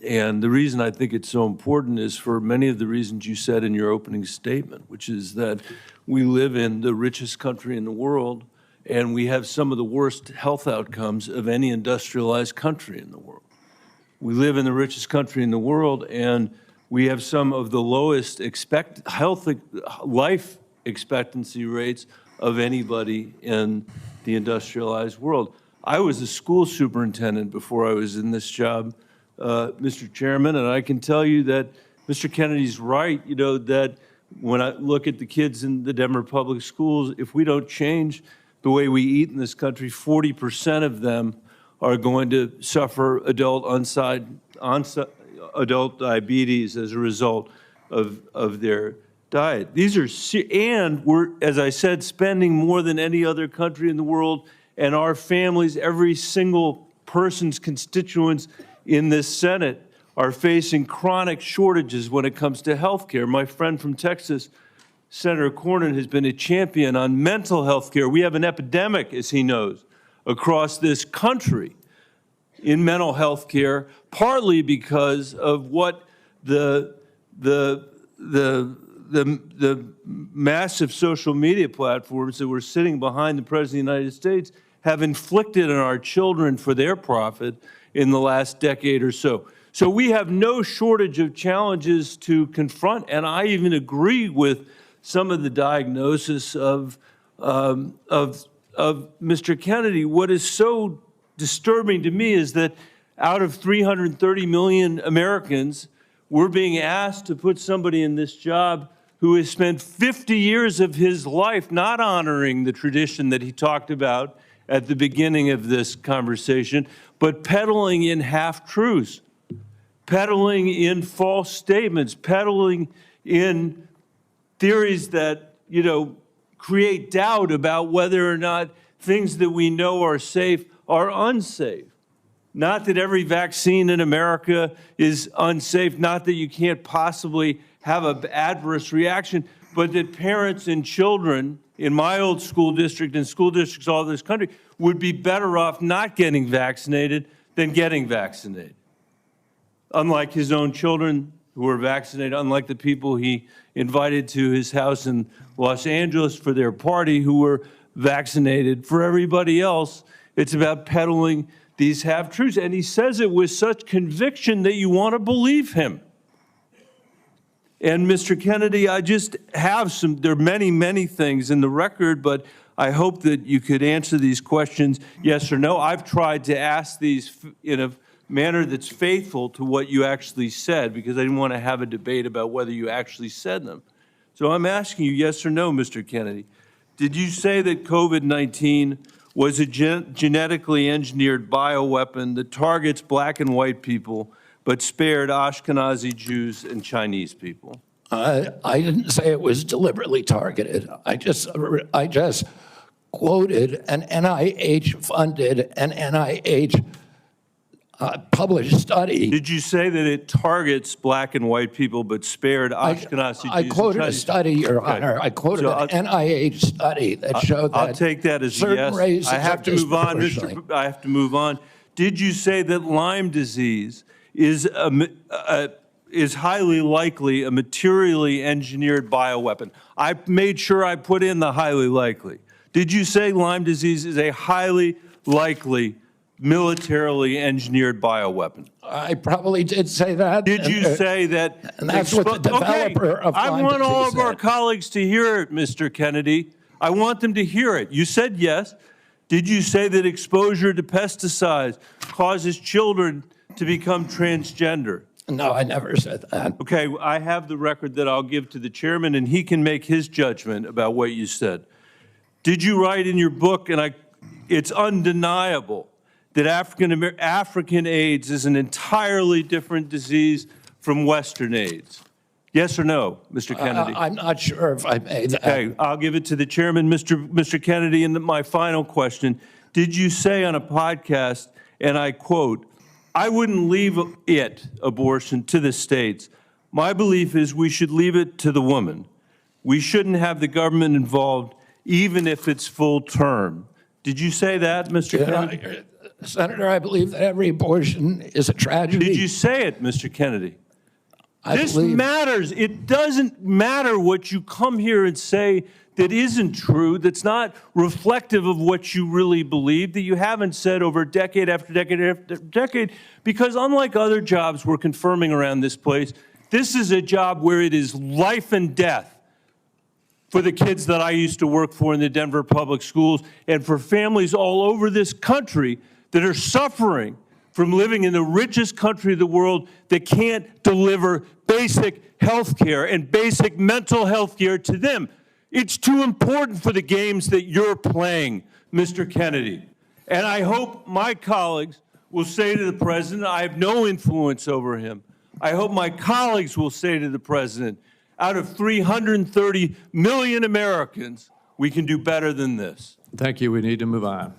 And the reason I think it's so important is for many of the reasons you said in your opening statement, which is that we live in the richest country in the world, and we have some of the worst health outcomes of any industrialized country in the world. We live in the richest country in the world, and we have some of the lowest life expectancy rates of anybody in the industrialized world. I was a school superintendent before I was in this job, Mr. Chairman, and I can tell you that Mr. Kennedy's right, that when I look at the kids in the Denver public schools, if we don't change the way we eat in this country, 40% of them are going to suffer adult diabetes as a result of their diet. And we're, as I said, spending more than any other country in the world, and our families, every single person's constituents in this Senate are facing chronic shortages when it comes to health care. My friend from Texas, Senator Cornyn, has been a champion on mental health care. We have an epidemic, as he knows, across this country in mental health care, partly because of what the massive social media platforms that were sitting behind the President of the United States have inflicted on our children for their profit in the last decade or so. So we have no shortage of challenges to confront, and I even agree with some of the diagnosis of Mr. Kennedy. What is so disturbing to me is that out of 330 million Americans, we're being asked to put somebody in this job who has spent 50 years of his life not honoring the tradition that he talked about at the beginning of this conversation, but peddling in half-truths, peddling in false statements, peddling in theories that, create doubt about whether or not things that we know are safe are unsafe. Not that every vaccine in America is unsafe, not that you can't possibly have an adverse reaction, but that parents and children in my old school district and school districts all over this country would be better off not getting vaccinated than getting vaccinated. Unlike his own children who were vaccinated, unlike the people he invited to his house in Los Angeles for their party who were vaccinated. For everybody else, it's about peddling these half-truths. And he says it with such conviction that you want to believe him. And Mr. Kennedy, I just have there are many, many things in the record, but I hope that you could answer these questions yes or no. I've tried to ask these in a manner that's faithful to what you actually said, because I didn't want to have a debate about whether you actually said them. So I'm asking you yes or no, Mr. Kennedy. Did you say that COVID-19 was a genetically engineered bioweapon that targets black and white people, but spared Ashkenazi Jews and Chinese people? I didn't say it was deliberately targeted. I just quoted an NIH-funded and NIH published study. Did you say that it targets black and white people but spared Ashkenazi Jews? I quoted a study, Your Honor. I quoted an NIH study that showed that I'll take that as a yes. I have to move on, I have to move on. Did you say that Lyme disease is highly likely a materially engineered bioweapon? I made sure I put in the highly likely. Did you say Lyme disease is a highly likely militarily engineered bioweapon? I probably did say that. Did you say that? And that's what the developer of Lyme I want all of disease our said. colleagues to hear it, Mr. Kennedy. I want them to hear it. You said yes. Did you say that exposure to pesticides causes children to become transgender? No, I never said that. Okay, I have the record that I'll give to the chairman, and he can make his judgment about what you said. Did you write in your book, and it's undeniable, that African AIDS is an entirely different disease from Western AIDS? Yes or no, Mr. Kennedy? I'm not sure if I made that. Okay, I'll give it to the chairman, Mr. Kennedy. And my final question, did you say on a podcast, and I quote, "I wouldn't leave abortion, to the states. My belief is we should leave it to the woman. We shouldn't have the government involved, even if it's full term." Did you say that, Mr. Kennedy? Senator, I believe that every abortion is a tragedy. Did you say it, Mr. Kennedy? This believe- matters. It doesn't matter what you come here and say that isn't true, that's not reflective of what you really believe, that you haven't said over decade after decade after decade, because unlike other jobs we're confirming around this place, this is a job where it is life and death for the kids that I used to work for in the Denver public schools and for families all over this country that are suffering from living in the richest country of the world that can't deliver basic health care and basic mental health care to them. It's too important for the games that you're playing, Mr. Kennedy. And I hope my colleagues will say to the president, I have no influence over him. I hope my colleagues will say to the president, out of 330 million Americans, we can do better than this. Thank you. We need to move on.